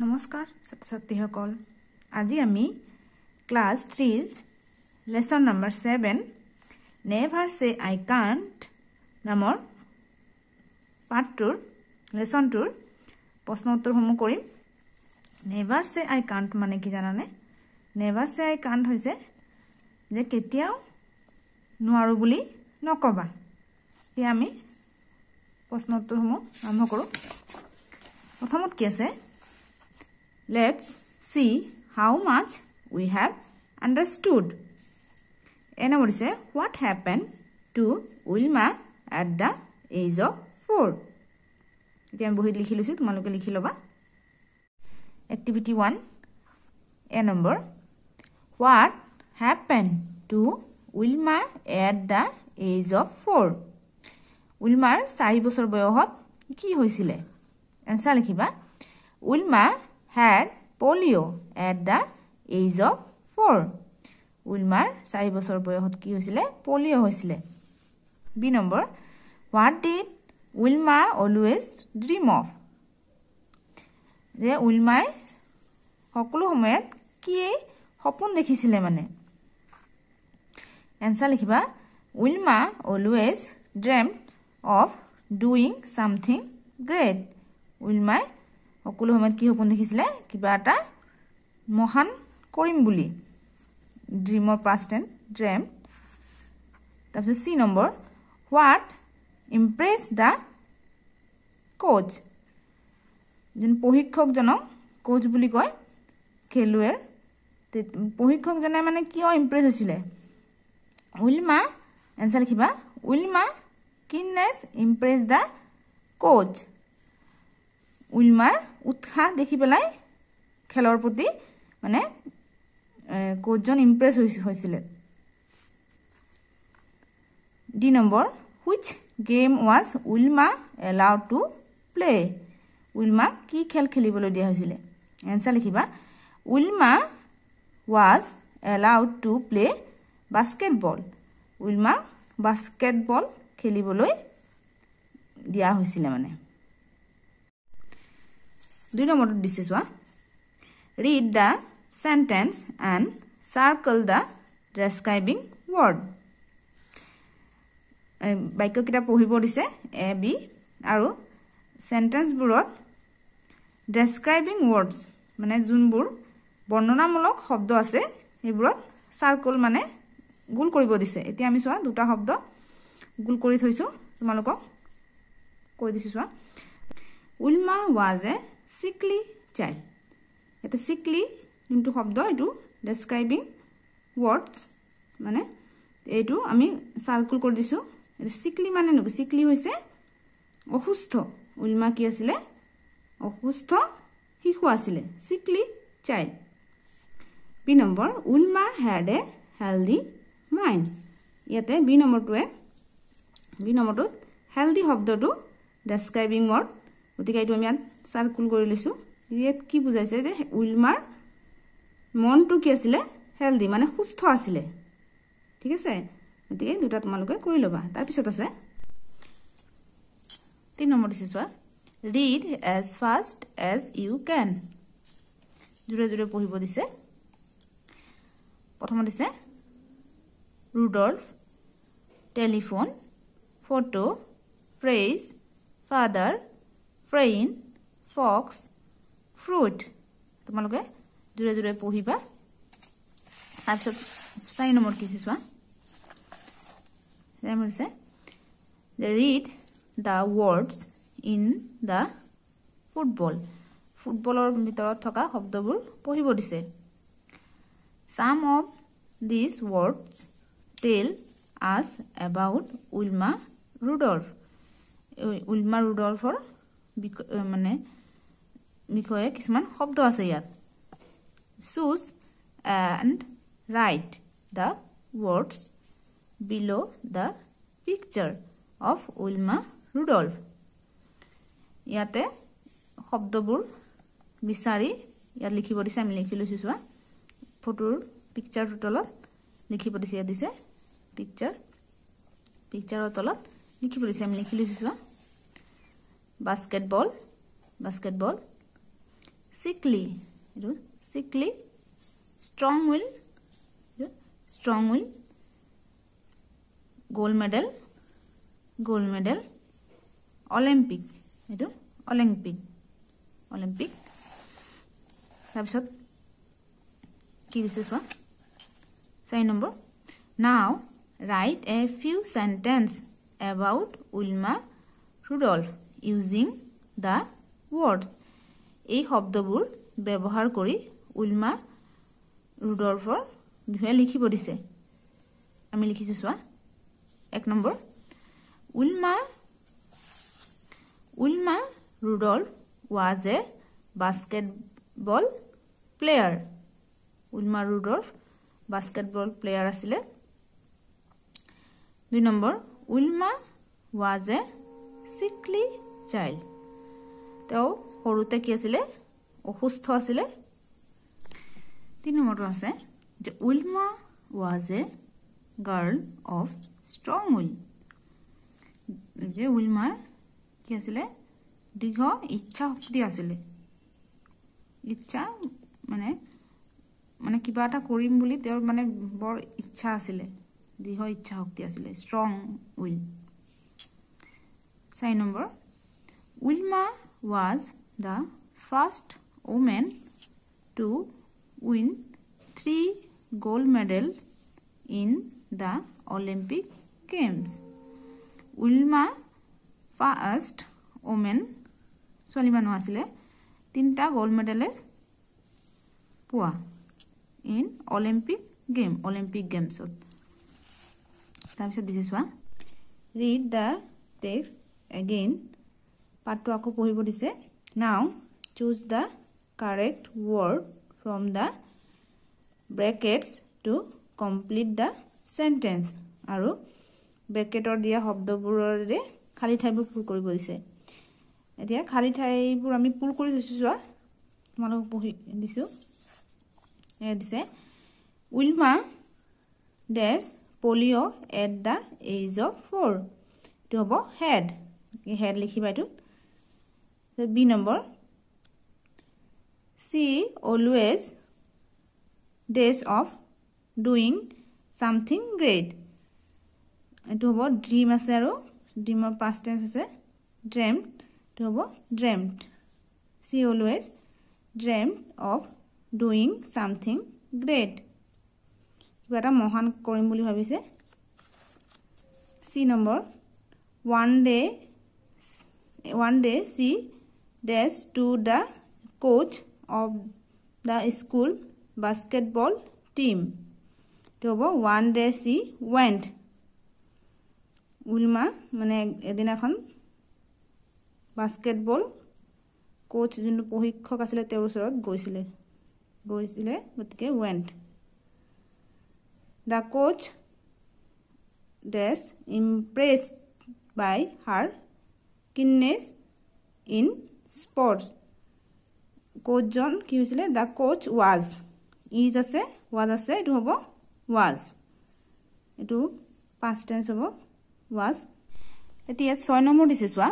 নমস্কাৰ ছাত্ৰ-ছাত্ৰীসকল আজি আমি class 3 lesson number 7 never say I can't নামৰ পাঠটোৰ লেসনটোৰ প্ৰশ্ন উত্তৰসমূহ কৰিম নেভাৰ সে আই কান্ট মানে কি জানানে নেভাৰ সে আই কান্ট হৈছে যে কেতিয়াও নোৱাৰো বুলি নকবা ই আমি প্ৰশ্ন উত্তৰসমূহ আৰম্ভ কৰো প্ৰথমত কি আছে Let's see how much we have understood. And what is what happened to Wilma at the age of 4? Iti ami bohit likhi loisu tumaloke likhi loba. Activity 1 A number. What happened to Wilma at the age of 4? Wilma 4 বছৰ বয়সত কি হৈছিলে? Answer লিখিবা. Wilma had polio at the age of 4. Wilmar 4 বছৰ বয়সত কি হৈছিলে polio হৈছিলে B number What did Wilma always dream of যে Wilma সকলো সময়ত কি সপোন দেখিছিলে মানে Answer লিখিবা Wilma always dreamt of doing something great Wilma সকলো সময়ত কি সপোন দেখিছিলে কিবা এটা মহান কৰিম বুলি ড্ৰিমৰ পাষ্ট টেন্স ড্ৰিম তাৰপিছত সি নম্বৰ হোৱাট ইমপ্ৰেছ দা কোচ যেন প্ৰশিক্ষকজনক কোচ বুলি কয় খেলুৱৈৰ প্ৰশিক্ষকজনে মানে কিয় ইমপ্ৰেছ হৈছিলে উইলমা এনসাৰ লিখিবা উইলমা কিননেছ ইমপ্ৰেছ দা কোচ উইলমাৰ উৎসাহ দেখি পেলাই খেলৰ প্ৰতি মানে কোচজন ইমপ্ৰেছ হৈছিল D number which game was Wilma allowed to play Wilma কি খেল খেলিবলৈ দিয়া হৈছিল এনসাৰ লিখিবা Wilma was allowed to play basketball Wilma basketball খেলিবলৈ দিয়া হৈছিল মানে 2 number this one read the sentence and circle the describing word বাক্য কিটা পঢ়িব দিছে a b আৰু sentence বোৰত describing words মানে যোনবোৰ বৰ্ণনামূলক শব্দ আছে এইবোৰত circle মানে গোল কৰিব দিছে এতিয়া আমি চোৱা দুটা শব্দ গোল কৰি থৈছো তোমালোকক কৈ দিছো চোৱা Wilma was a sickly child এটা sickly ইনটু শব্দ এটো describing words মানে এটো আমি সার্কেল কৰি দিছো এটা sickly মানে নক sickly হৈছে অসুস্থ উইলমা কি আছিল অসুস্থ শিশু আছিল sickly child B number Wilma had a healthy mind ইয়াতে বি নম্বৰটোৱে বি নম্বৰটোত healthy শব্দটো describing word গতিকে এটো আমি সাৰ্কেল কৰি লৈছো ইয়াত কি বুজাইছে যে উইলমাৰ মনটো কি আছিল হেলদি মানে সুস্থ আছিল ঠিক আছে গতিকে দুটা তোমালোকে কৰি লবা তাৰ পিছত আছে 3 নম্বৰ দিছে চোৱা read as fast as you can জুৰে জুৰে পঢ়িব দিছে প্ৰথম দিছে Rudolph telephone photo phrase father friend fox fruit তোমালোকে জুৰে জুৰে পঢ়িবা তাৰপিছত 4 নম্বৰ কি চোৱা যেমনছে read the words in the football ফুটবলৰ ভিতৰত থকা শব্দবোৰ পঢ়িব দিছে some of these words tell us about Wilma Rudolph Wilma Rudolphৰ মানে বিষয়ে কিছুমান শব্দ আছে ইয়াত choose and write the words below the picture of Wilma Rudolph ইয়াতে শব্দবোৰ বিচাৰি ইয়াত লিখিব দিছে আমি লিখি লৈছো চোৱা ফটোৰ পিকচাৰৰ তলত লিখিব দিছে ইয়াত দিছে পিকচাৰৰ তলত লিখিব দিছে আমি লিখি লৈছো চোৱা basketball sickly etu sickly strong will gold medal olympic etu olympic তাৰপিছত কি দিছে চোৱা 6 number now write a few sentences about Wilma Rudolph using the words এই শব্দবোৰ ব্যৱহাৰ কৰি উইলমা ৰুডলফৰ বিষয়ে লিখিব দিছে আমি লিখিছো চোৱা 1 number Wilma Rudolph was a basketball player Wilma Rudolph basketball player asile 2 number Wilma was a sickly child তেও সৰুতে কি আছিলে অসুস্থ আছিলে 3 নম্বৰটো আছে যে Wilma was a girl of strong will যে Wilma কি আছিলে দৃঢ় ইচ্ছা শক্তি আছিলে ইচ্ছা মানে কিবা এটা কৰিম বুলি তেওঁৰ মানে বৰ ইচ্ছা আছিলে দৃঢ় ইচ্ছা শক্তি আছিলে strong will 4 number Wilma was the first woman to win 3 gold medals in the Olympic Games. Wilma first woman ছোৱালী মানুহ আছিলে 3টা গোল্ড মেডেল পোৱা in Olympic Games তাৰপিছত দিছে চোৱা read the text again পাঠটো আকৌ পঢ়িব দিছে now choose the correct word from the brackets to complete the sentence আৰু ব্ৰেকেটৰ দিয়া শব্দবোৰৰে খালি ঠাইবোৰ পূৰ কৰিব দিছে এতিয়া খালি ঠাইবোৰ আমি পূৰ কৰি দিছো চোৱা তোমালোক পঢ়ি দিছো দিছে Wilma dash polio at the age of 4 to have head লিখিবা এটো B number she always dash of doing something great এটো হ'ব dream আছে আৰু dreamer past tense আছে dreamt to হ'ব dreamt she always dreamt of doing something great কিবা এটা মহান কৰিম বুলি ভাবিছে C number one day she dash to the coach of the school basketball team to one day she went Wilma মানে এদিনাখন বাস্কেটবল কোচ যোনটো প্ৰশিক্ষক আছিল তেওঁৰ ওচৰত গৈছিলে গতিকে went the coach dash impressed by her keenness in sports coach জন কি হৈছিলে the coach was is আছে was আছে এটো হ'ব was এটো past tense হ'ব was এতিয়া 6 নম্বৰ দিছে চোৱা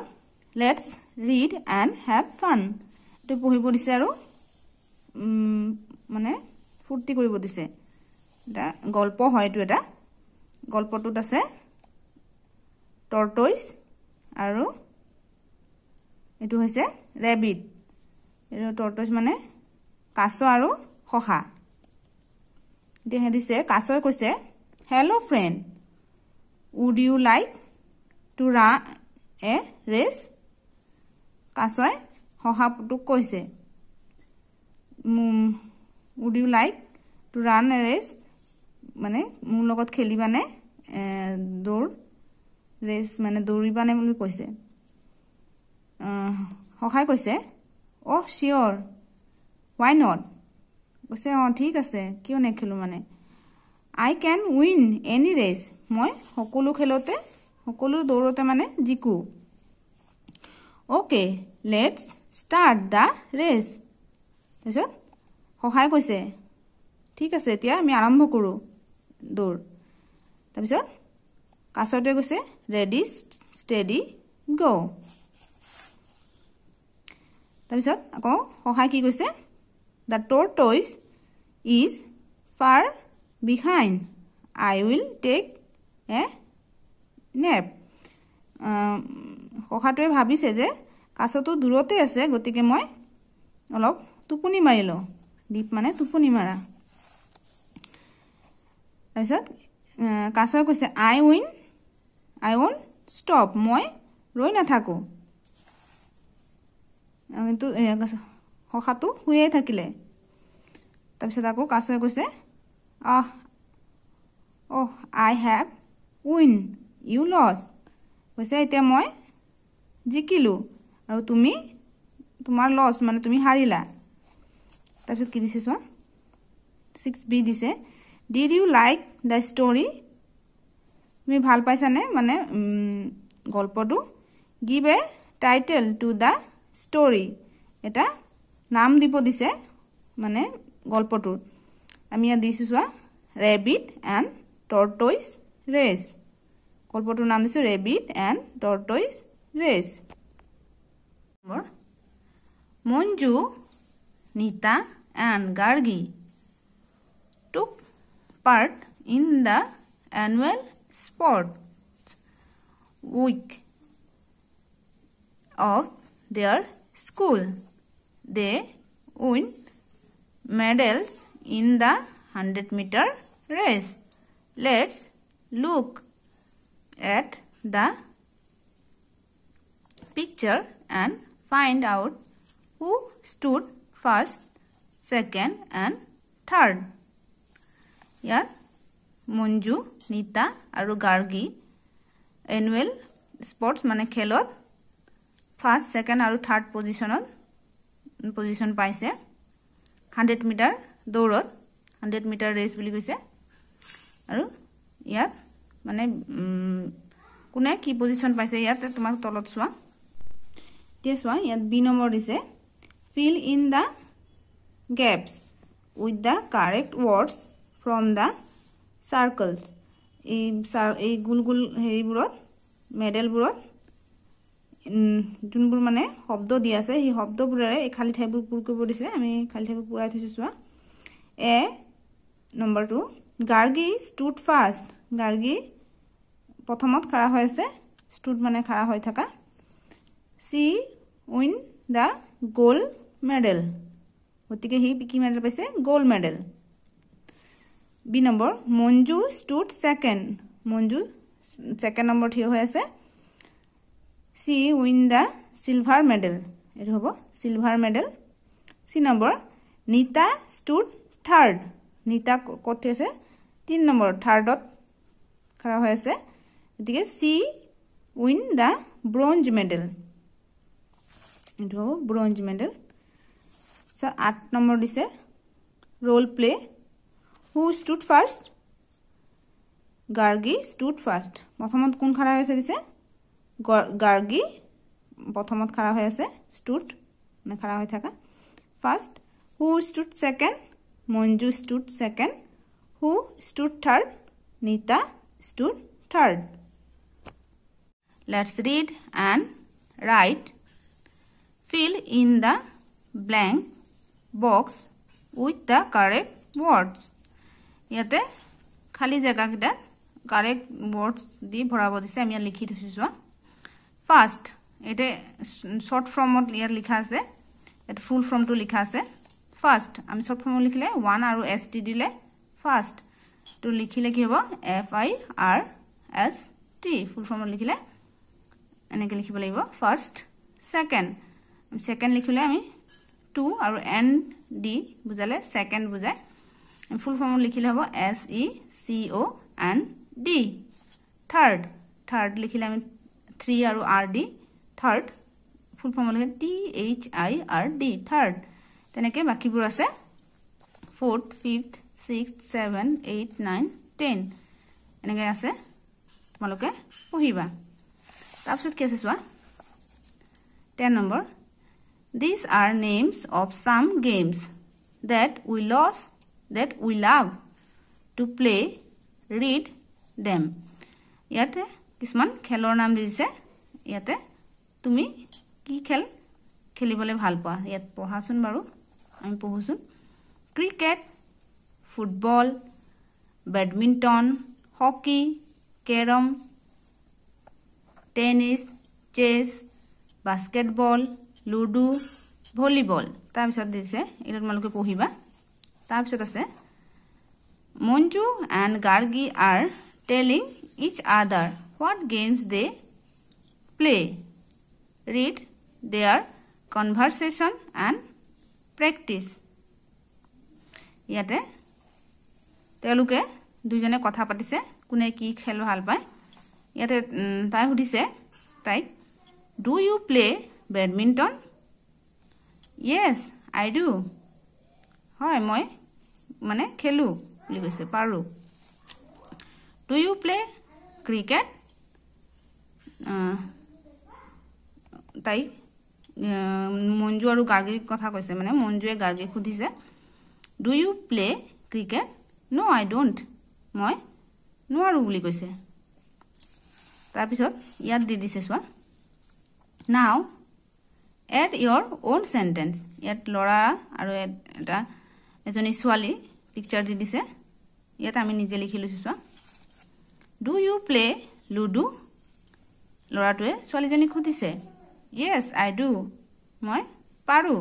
let's read and have fun এটো পঢ়িব দিছে আৰু মানে ফুৰ্তি কৰিব দিছে এটা গল্প হয় এটো এটা গল্পটোত আছে টৰ্টইজ আৰু এটো হৈছে ৰেবিট এটো টৰ্টইজ মানে কাছ আৰু খখা দেহে দিছে কাছই কৈছে hello friend would you like to run a race কাছই খখাটোক কৈছে would you like to run a race মানে মোৰ লগত খেলিবানে দৌৰ ৰেস মানে দৌৰিবানে বুলি কৈছে খখাই কৈছে oh sure why not কৈছে ঠিক আছে কিয় নেখেলো মানে I can win any race মই সকলো খেলতে সকলো দৌৰতে মানে Jiku okay let's start the race তাৰপিছত খখাই কৈছে ঠিক আছে এতিয়া আমি আৰম্ভ কৰো দৌৰ তাৰপিছত কাছতে কৈছে ready steady go তাৰপিছত আকৌ সহায় কি কৈছে the tortoise is far behind I will take a nap সহাটোৱে ভাবিছে যে কাছটো দূৰতে আছে গতিকে মই অলপ টোপনি মাৰিলো দীপ মানে টোপনি মাৰা তাৰপিছত কাছই কৈছে I won't stop মই ৰৈ নাথাকো কিন্তু সহাটো শুয়ে থাকিলে তাৰপিছত আকৌ কাছই কৈছে I have win you lost কৈছে এতিয়া মই জিকিলো আৰু তুমি তোমাৰ লস মানে তুমি হাৰিলা তাৰপিছত কি দিছে চোৱা 6b দিছে did you like the story তুমি ভাল পাইছানে মানে গল্পটো give a title to the story এটা নাম দিব দিছে মানে গল্পটোৰ আমি ইয়া দিছো চোৱা rabbit and tortoise race গল্পটোৰ নাম দিছো rabbit and tortoise race Monju, Nita and Gargi took part in the annual sports week of their school. They won medals in the 100-meter race. Let's look at the picture and find out who stood first, second and third. Here Monju, Nita aru Gargi annual sports mane khelot first, second aru third position paise 100 meter দৌৰত 100 meter race বুলি কৈছে আৰু ইয়াত মানে কোনে কি position পাইছে ইয়াত তোমাক তলত চোৱা This one, yet B number is a fill in the gaps with the correct words from the circles. A gulgul heriburot, medal burot, Junbur mane, hobdo diase, he hobdo burre, a calitable purkubodise, I mean, calitable puratisua. A number 2, Gargi stood fast. Gargi Potomot Karahoise stood mane Karahoitaka. She win the gold medal. গতিকে হি কি medal পাইছে gold medal B number Manju stood second Manju second number থিয় হৈ আছে she win the silver medal এটো হ'ব silver medal সি number নিতা stood third নিতা কত আছে 3 নম্বৰ থাৰ্ডত খৰা হৈ আছে গতিকে she win the bronze medal bronze medal so 8 number dise role play who stood first Gargi stood first prothomot kun khara hoyse dise Gargi prothomot khara hoy ase stood mane khara hoy thaka first who stood second Monju stood second who stood third Nita stood third let's read and write Fill in the blank box with the correct words. Yate khali jaga kita correct words di bhorabo dise ami likhi thosisu. First, ete short form ot here likha ase. Ete full form to likha ase. First, ami short form likhile 1 aru st dile first. To likhile ki hobo FIRST. Full form likhile eneke likhibo lagibo first. Second লিখিলে আমি 2 আৰু n d বুজালে second বুজায় ফুল form লিখিলে হ'ব SECOND third লিখিলে আমি 3 আৰু RD থাৰ্ড ফুল ফৰ্ম লিখে THIRD থাৰ্ড তেনেকে বাকিবোৰ আছে 4th 5th 6th 7th 8th 9th 10 এনেকে আছে তোমালোকে পঢ়িবা তাৰপিছত কি আছে চোৱা 10 number These are names of some games that we love to play. Read them. Yate kisman khelor naam dise. Yate tumi ki khel খেলিবলৈ ভাল পোৱা ইয়াত পঢ়াচোন বাৰু আমি পঢ়ুচোন cricket football badminton hockey carrom tennis chess basketball ludo volleyball তাৰ পিছত দিছে এটা তোমালোকে পঢ়িবা তাৰ পিছত আছে Manju and Gargi are telling each other what games they play read their conversation and practice ইয়াতে তেওঁলোকে দুজনে কথা পাতিছে কোনে কি খেল ভাল পায় ইয়াতে তাই সুধিছে তাইক do you play badminton yes I do হয় মই মানে খেলু বুলি কৈছে পাৰো do you play cricket তাই মঞ্জু আৰু গাৰ্গীৰ কথা কৈছে মানে মঞ্জুৱে গাৰ্গীক সুধিছে do you play cricket no I don't মই নোৱাৰো বুলি কৈছে তাৰ পিছত ইয়াত দি দিছে চোৱা now add your own sentence ইয়াত লৰা আৰু এটা এজনী ছোৱালী পিকচাৰ দি দিছে ইয়াত আমি নিজে লিখি লৈছো চোৱা do you play ludo লৰাটোৱে ছোৱালীজনীক সুধিছে yes I do মই পাৰো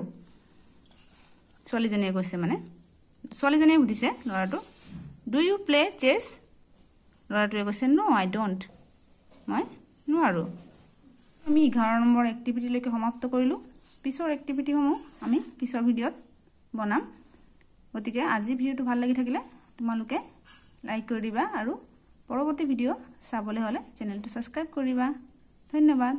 ছোৱালীজনীয়ে কৈছে মানে ছোৱালীজনীয়ে সুধিছে লৰাটো do you play chess লৰাটোৱে কৈছে no I don't মই নোৱাৰো আমি 11 নম্বৰ এক্টিভিটি লৈকে সমাপ্ত কৰিলো পিছৰ এক্টিভিটি সমূহ আমি পিছৰ ভিডিঅত বনাম গতিকে আজি ভিডিঅটো ভাল লাগি থাকিলে তোমালোকে লাইক কৰি দিবা আৰু পৰৱৰ্তী ভিডিঅ চাবলৈ হলে চেনেলটো সাবস্ক্ৰাইব কৰিবা ধন্যবাদ